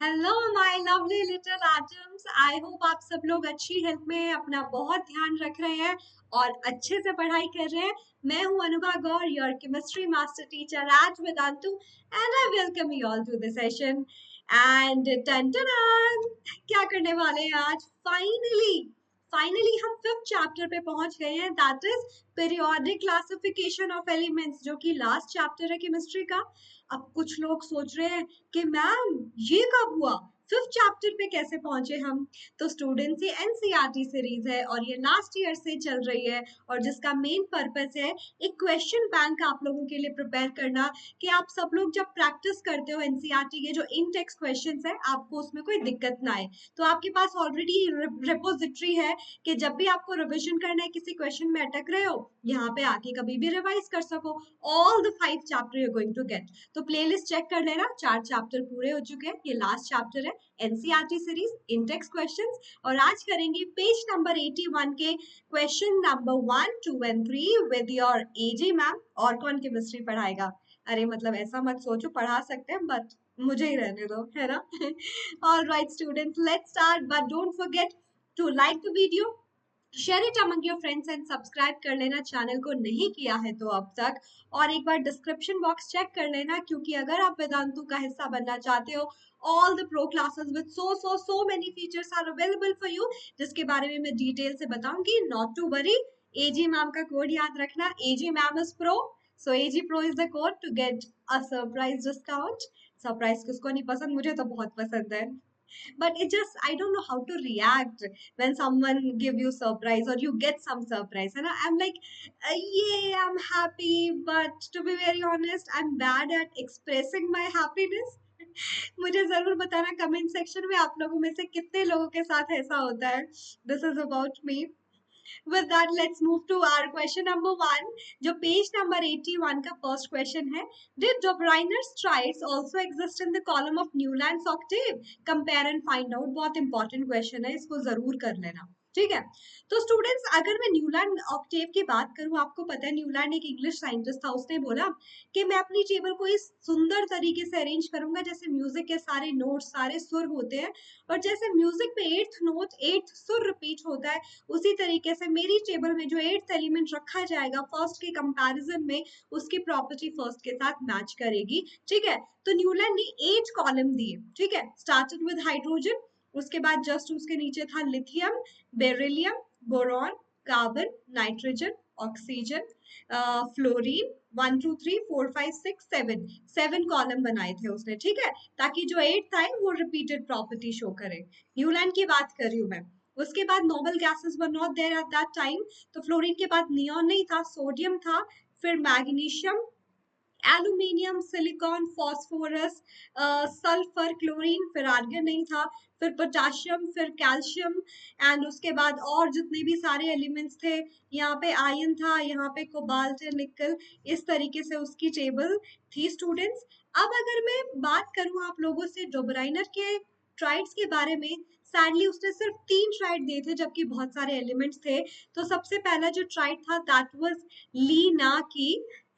Hello my lovely little atoms. I hope आप सब लोग अच्छी हेल्थ में अपना बहुत ध्यान रख रहे हैं और अच्छे से पढ़ाई कर रहे हैं। मैं हूं Anubha Gaur, your chemistry master teacher at Vedantu, and I welcome you all to the session. And टन टन क्या करने वाले हैं आज? फाइनली हम फिफ्थ चैप्टर पे पहुंच गए हैं, that is periodic classification of elements, जो कि लास्ट चैप्टर है केमिस्ट्री का। अब कुछ लोग सोच रहे हैं कि मैम ये कब हुआ, फिफ्थ चैप्टर पे कैसे पहुंचे हम? तो स्टूडेंट्स, ये एनसीईआरटी सीरीज है और ये लास्ट ईयर से चल रही है, और जिसका मेन पर्पस है एक क्वेश्चन बैंक आप लोगों के लिए प्रिपेयर करना, कि आप सब लोग जब प्रैक्टिस करते हो एनसीईआरटी के जो इन टेक्स्ट क्वेश्चंस है, आपको उसमें कोई दिक्कत ना आए। तो आपके पास ऑलरेडी रिपोजिटरी है कि जब भी आपको रिविजन करना है, किसी क्वेश्चन में अटक रहे हो, यहाँ पे आके कभी भी रिवाइज कर सको। All the 5 chapter you are going to get. तो प्लेलिस्ट चेक कर लेना, 4 चैप्टर पूरे हो चुके हैं, ये लास्ट चैप्टर है एनसीईआरटी सीरीज इंडेक्स क्वेश्चंस। और आज करेंगे पेज नंबर 81 के question number 1, 2 and 3 with your AG ma'am. और कौन केमिस्ट्री पढ़ाएगा? अरे मतलब ऐसा मत सोचो, पढ़ा सकते हैं बट मुझे ही रहने दो, है ना? All right students, let's start, but don't forget to like the video, share it among your friends and subscribe कर लेना चैनल को नहीं किया है तो अब तक। और एक बार डिस्क्रिप्शन बॉक्स चेक कर लेना, क्योंकि अगर आप वेदांतु का हिस्सा बनना चाहते हो, all the pro classes with so many features are available for you, जिसके बारे में मैं डिटेल से बताऊंगी। Not to worry, AG ma'am का कोड याद रखना, AG ma'am is pro, so AG pro is the code to get a surprise discount. Surprise किसको नहीं पसंद, मुझे तो बहुत पसंद है। But it just, I don't know how to react when someone give you surprise or you get some surprise, and I'm like, yeah, I'm happy, but to be very honest, I'm bad at expressing my happiness. मुझे जरूर बताना comment section में, आप लोगों में से कितने लोगों के साथ ऐसा होता है। This is about me. With that, let's move to our question number 1, जो पेज नंबर 81 का फर्स्ट क्वेश्चन है। Did Dobriner's triads also exist in the column of Newland's octave? Compare and find out। बहुत important question है, इसको जरूर कर लेना, ठीक है? तो स्टूडेंट्स, अगर मैं न्यूलैंड ऑक्टेव की बात करूं, आपको पता है न्यूलैंड एक इंग्लिश साइंटिस्ट था, उसने बोला कि मैं अपनी टेबल को इस सुंदर तरीके से अरेंज करूंगा जैसे म्यूजिक के सारे नोट्स, सारे सुर होते हैं, और जैसे म्यूजिक में 8th नोट 8th सुर रिपीट होता है, उसी तरीके से मेरी टेबल में जो 8th एलिमेंट रखा जाएगा फर्स्ट के कंपैरिजन में, उसकी प्रॉपर्टी फर्स्ट के साथ मैच करेगी, ठीक है? तो न्यूलैंड ने 8 कॉलम दिए, ठीक है? स्टार्टेड विद हाइड्रोजन, उसके बाद जस्ट उसके नीचे था lithium, beryllium, boron, carbon, nitrogen, oxygen, fluorine, 1 2 3 4 5 6 7 7 column बनाए थे उसने, ठीक है? ताकि जो 8th आए वो रिपीटेड प्रॉपर्टी शो करे। न्यूलैंड की बात कर रही हूँ मैं। उसके बाद noble gases were not there at that time, तो फ्लोरीन के बाद नियॉन नहीं था, सोडियम था, फिर magnesium, aluminium, silicon, phosphorus, sulphur, chlorine, फिर आर्गन नहीं था, फिर पोटाशियम, फिर कैल्शियम, एंड उसके बाद और जितने भी सारे एलिमेंट्स थे, यहाँ पे आयरन था, यहाँ पे कोबाल्ट, निकल, इस तरीके से उसकी टेबल थी स्टूडेंट्स। अब अगर मैं बात करूँ आप लोगों से डोबराइनर के ट्राइड्स के बारे में, सैडली उसने सिर्फ 3 ट्राइड दिए थे, जबकि बहुत सारे एलिमेंट्स थे। तो सबसे पहला जो ट्राइड था दैट वाज लीना की,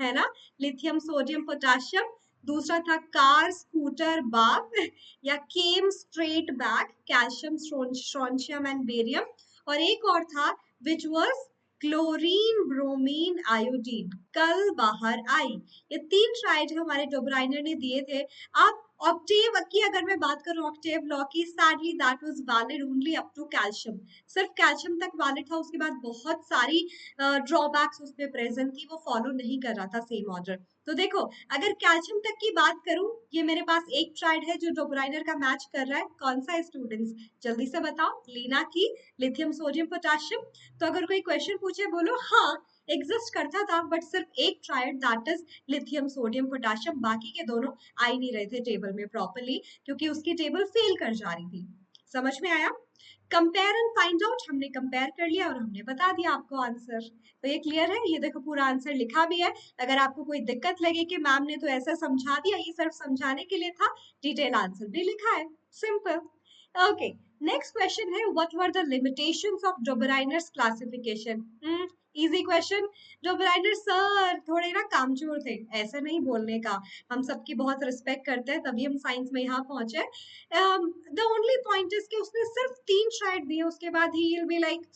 है ना, लिथियम, सोडियम, पोटाशियम। दूसरा था कार, स्कूटर, बाप, या came, straight back, calcium, strontium and barium. और एक और था which was chlorine, bromine, iodine, कल बाहर आई। ये 3 ट्राइड हमारे डोबराइनर ने दिए थे। अब ऑक्टेव की अगर मैं बात करूं, ऑक्टेव लॉ की, sadly that was valid only up to calcium, सिर्फ कैल्शियम तक वैलिड था, उसके बाद बहुत सारी ड्रॉबैक्स उसमें प्रेजेंट थी, वो फॉलो नहीं कर रहा था सेम ऑर्डर। तो देखो, अगर कैल्शियम तक की बात करूं, ये मेरे पास एक ट्राइड है जो डोबराइनर का मैच कर रहा है, कौन सा है स्टूडेंट्स? जल्दी से बताओ। लीना की, लिथियम, सोडियम, पोटाशियम। तो अगर कोई क्वेश्चन पूछे, बोलो हाँ एग्जिस्ट करता था, बट सिर्फ एक tried that is lithium, sodium, potassium, बाकी के दोनों आ ही नहीं रहे थे टेबल में प्रॉपरली, क्योंकि उसकी टेबल फेल कर जा रही थी। समझ में आया? कंपेयर एंड फाइंड आउट, हमने कंपेयर कर लिया और हमने बता दिया आपको आंसर। तो ये क्लियर है? ये देखो पूरा आंसर लिखा भी है। अगर आपको कोई दिक्कत लगे कि मैम ने तो ऐसा समझा दिया, ये सिर्फ समझाने के लिए था, डिटेल आंसर भी लिखा है, सिंपल। ओके, नेक्स्ट क्वेश्चन है, what were the limitations of Dobereiner's classification? Easy question. Dobereiner sir थोड़े ना कामचोर थे, ऐसा नहीं बोलने का, हम सबकी बहुत रिस्पेक्ट करते हैं, तभी हम साइंस में यहाँ पहुंचे। द ओनली पॉइंट इज कि उसने सिर्फ 3 ट्राइड दिए, उसके बाद ही will be like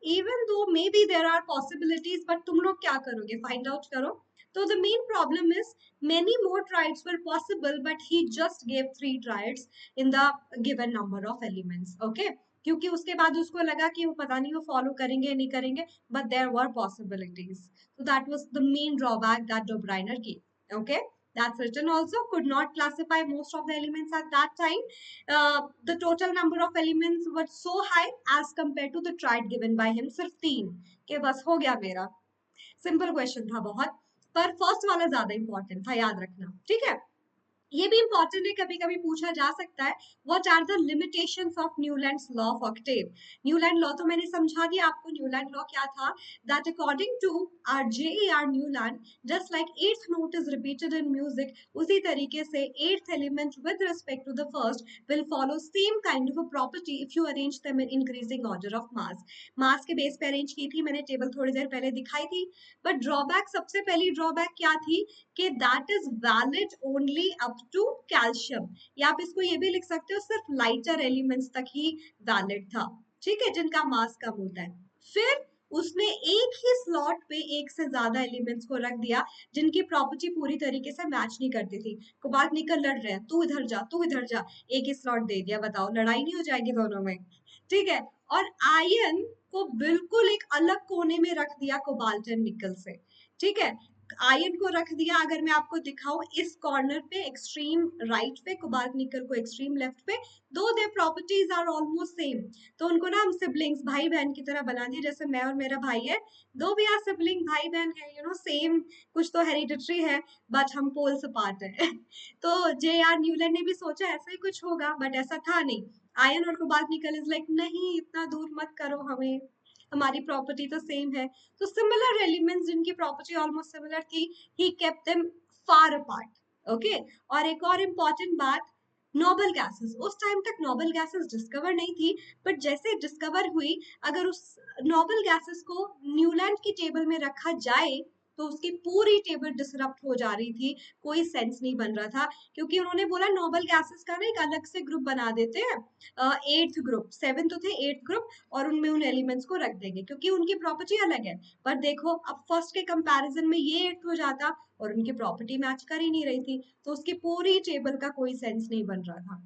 even though may be there are possibilities, but तुम लोग क्या करोगे, फाइंड आउट करो। तो the main problem is many more triads were possible, but he just gave 3 triads in the given number of elements. Okay, क्योंकि उसके बाद उसको लगा कि वो पता नहीं वो फॉलो करेंगे नहीं करेंगे, but there were possibilities. So that was the main drawback that de Bruyne gave. Okay, that's written also, could not classify most of the elements at that time. The total number of elements was so high as compared to the triad given by him, सिर्फ 3 के बस हो गया मेरा। Simple question था बहुत, पर first वाला ज्यादा इंपॉर्टेंट था, याद रखना, ठीक है। ये भी इंपॉर्टेंट है, कभी कभी पूछा जा सकता है, what are the limitations of Newlands law of octave. Newland law तो मैंने समझा दिया आपको, न्यूलैंड लॉ क्या था, that according to R JR Newland, just like eighth note is repeated in music, उसी तरीके से eighth element with respect to the first will follow same kind of a property if you arrange them in increasing order of mass. Mass के base पे arrange की थी मैंने, table थोड़ी देर पहले दिखाई थी। बट ड्रॉबैक, सबसे पहली ड्रॉबैक क्या थी कि that is valid only up to calcium, या आप इसको ये भी लिख सकते हो सिर्फ लाइटर एलिमेंट्स तक ही वैलिड था, ठीक है, जिनका मास कम होता है। फिर उसने एक ही स्लॉट पे एक से ज्यादा एलिमेंट्स को रख दिया जिनकी प्रॉपर्टी पूरी तरीके से मैच नहीं करती थी। कोबाल्ट निकल लड़ रहे हैं, तू इधर जा तू इधर जा, एक ही स्लॉट दे दिया, बताओ लड़ाई नहीं हो जाएगी दोनों में, ठीक है। और आयन को बिल्कुल एक अलग कोने में रख दिया कोबाल्ट एंड निकल से, ठीक है। आयन को रख दिया, अगर मैं आपको दिखाऊं, इस कॉर्नर पे एक्सट्रीम राइट पे, कोबाल्ट निकल को एक्सट्रीम लेफ्ट पे, दो दे प्रॉपर्टीज आर ऑलमोस्ट सेम, तो उनको ना हम सिबलिंग्स, भाई बहन की तरह बना दिए, जैसे मैं और मेरा भाई है, दो भी आर सिबलिंग, भाई बहन है, यू नो सेम, कुछ तो हेरिडिटरी है, बट हम पोल्स अपार्ट है। तो जे आर न्यूलैंड ने भी सोचा ऐसा ही कुछ होगा, बट ऐसा था नहीं। आयन और कोबाल्ट निकल इज लाइक नहीं, इतना दूर मत करो हमें, हमारी प्रॉपर्टी तो सेम है। तो सिमिलर एलिमेंट्स जिनकी प्रॉपर्टी ऑलमोस्ट सिमिलर थी, he kept them far apart, okay. और एक और इम्पॉर्टेंट बात, नोबल गैसेस, उस टाइम तक नोबल गैसेस डिस्कवर नहीं थी, बट जैसे डिस्कवर हुई, अगर उस नोबल गैसेस को न्यूलैंड की टेबल में रखा जाए तो उसकी पूरी टेबल डिसरप्ट हो जा रही थी, कोई सेंस नहीं बन रहा था, क्योंकि उन्होंने बोला नोबल गैसेस का ना एक अलग से ग्रुप बना देते हैं, 8th ग्रुप, 7 तो थे, 8th ग्रुप, और उनमें उन एलिमेंट्स को रख देंगे क्योंकि उनकी प्रॉपर्टी अलग है। पर देखो अब फर्स्ट के कंपैरिजन में ये 8th हो जाता और उनकी प्रॉपर्टी मैच कर ही नहीं रही थी, तो उसकी पूरी टेबल का कोई सेंस नहीं बन रहा था।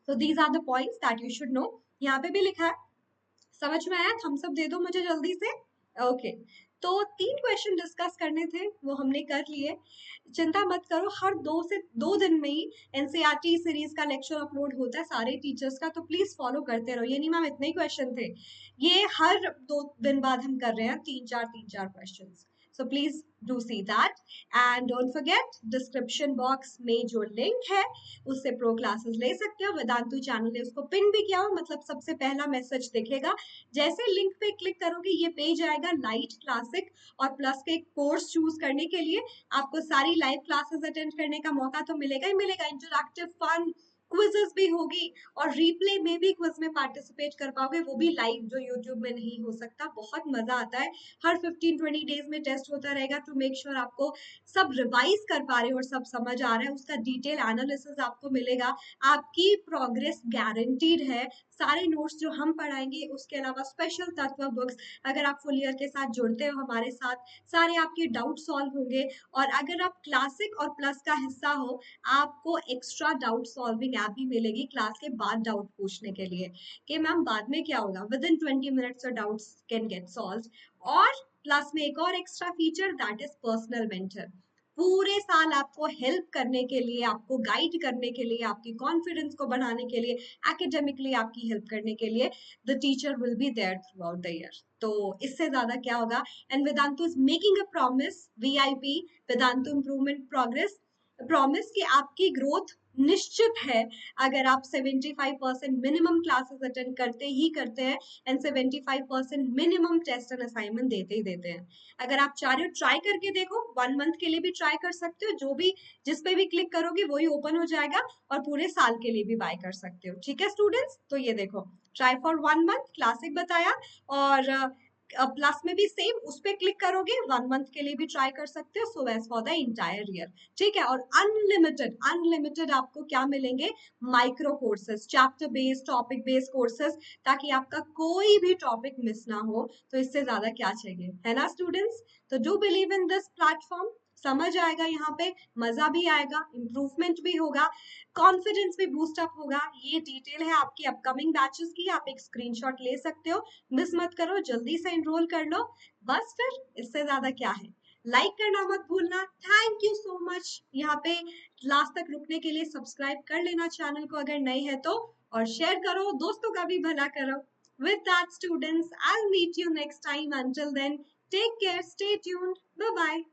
तो these are the points that you should know. यहाँ पे भी लिखा है, समझ में आया, थम्स अप दे दो मुझे जल्दी से। ओके, तो 3 क्वेश्चन डिस्कस करने थे, वो हमने कर लिए। चिंता मत करो, हर 2 दिन में ही एनसीईआरटी सीरीज का लेक्चर अपलोड होता है सारे टीचर्स का, तो प्लीज फॉलो करते रहो। ये नहीं मैम इतने ही क्वेश्चन थे, ये हर 2 दिन बाद हम कर रहे हैं 3-4 question. So please do see that, and don't forget description box में जो लिंक है उससे प्रो क्लासेस ले सकते हो। वेदांतु चैनल ने उसको पिन भी किया हो, मतलब सबसे पहला मैसेज दिखेगा, जैसे लिंक पे क्लिक करोगे ये पेज आएगा लाइट, क्लासिक और प्लस के कोर्स चूज करने के लिए। आपको सारी लाइव क्लासेस अटेंड करने का मौका तो मिलेगा ही मिलेगा, इंटरैक्टिव फन क्विजेस भी होगी, और रिप्ले में भी क्विज में पार्टिसिपेट कर पाओगे, वो भी लाइव, जो यूट्यूब में नहीं हो सकता। बहुत मजा आता है, हर 15-20 डेज में टेस्ट होता रहेगा टू मेक श्योर आपको सब रिवाइज कर पा रहे हो और सब समझ आ रहा है, उसका डिटेल एनालिसिस आपको मिलेगा, आपकी प्रोग्रेस गारंटीड है। सारे नोट्स जो हम पढ़ाएंगे, उसके अलावा स्पेशल तत्व बुक्स, अगर आप फुल ईयर के साथ जुड़ते हो हमारे साथ, सारे आपके डाउट सॉल्व होंगे। और अगर आप क्लासिक और प्लस का हिस्सा हो, आपको एक्स्ट्रा डाउट सॉल्विंग ऐप भी मिलेगी क्लास के बाद डाउट पूछने के लिए, कि मैम बाद में क्या होगा, with in 20 minutes your doubts can get solve. और प्लस में एक और extra feature, that is personal mentor, पूरे साल आपको हेल्प करने के लिए, आपको गाइड करने के लिए, आपकी कॉन्फिडेंस को बढ़ाने के लिए, एकेडमिकली आपकी हेल्प करने के लिए, the teacher will be there throughout the year. तो इससे ज्यादा क्या होगा। And Vedantu is making a promise, VIP Vedantu improvement progress, promise कि आपकी ग्रोथ निश्चित है अगर आप 75% मिनिमम क्लासेस अटेंड करते ही करते हैं, and 75% minimum test and assignment देते ही देते हैं। अगर आप चाह रहे हो ट्राई करके देखो, 1 मंथ के लिए भी ट्राई कर सकते हो, जो भी जिस पे भी क्लिक करोगे वही ओपन हो जाएगा, और पूरे साल के लिए भी बाय कर सकते हो, ठीक है स्टूडेंट्स। तो ये देखो, ट्राई फॉर 1 मंथ, क्लासिक बताया, और प्लस में भी सेम उस पर क्लिक करोगे, 1 मंथ के लिए भी ट्राई कर सकते हो, so as for the entire year. ठीक है, और अनलिमिटेड अनलिमिटेड आपको क्या मिलेंगे, micro courses, chapter based, topic based courses, ताकि आपका कोई भी टॉपिक मिस ना हो। तो इससे ज्यादा क्या चाहिए, है ना स्टूडेंट्स? तो do believe in this platform, समझ आएगा यहाँ पे, मजा भी आएगा, इंप्रूवमेंट भी होगा, कॉन्फिडेंस भी बूस्ट अप होगा। ये डिटेल है आपकी अपकमिंग बैचेस की, आप एक स्क्रीनशॉट ले सकते हो, मिस मत करो, जल्दी से एनरोल कर लो। बस फिर इससे ज्यादा क्या है, लाइक करना मत भूलना। थैंक यू सो मच यहाँ पे लास्ट तक रुकने के लिए। सब्सक्राइब कर लेना चैनल को अगर नए है तो, और शेयर करो, दोस्तों का भी भला करो। With that, students, I'll meet you next time. Until then, take care, stay tuned, bye bye.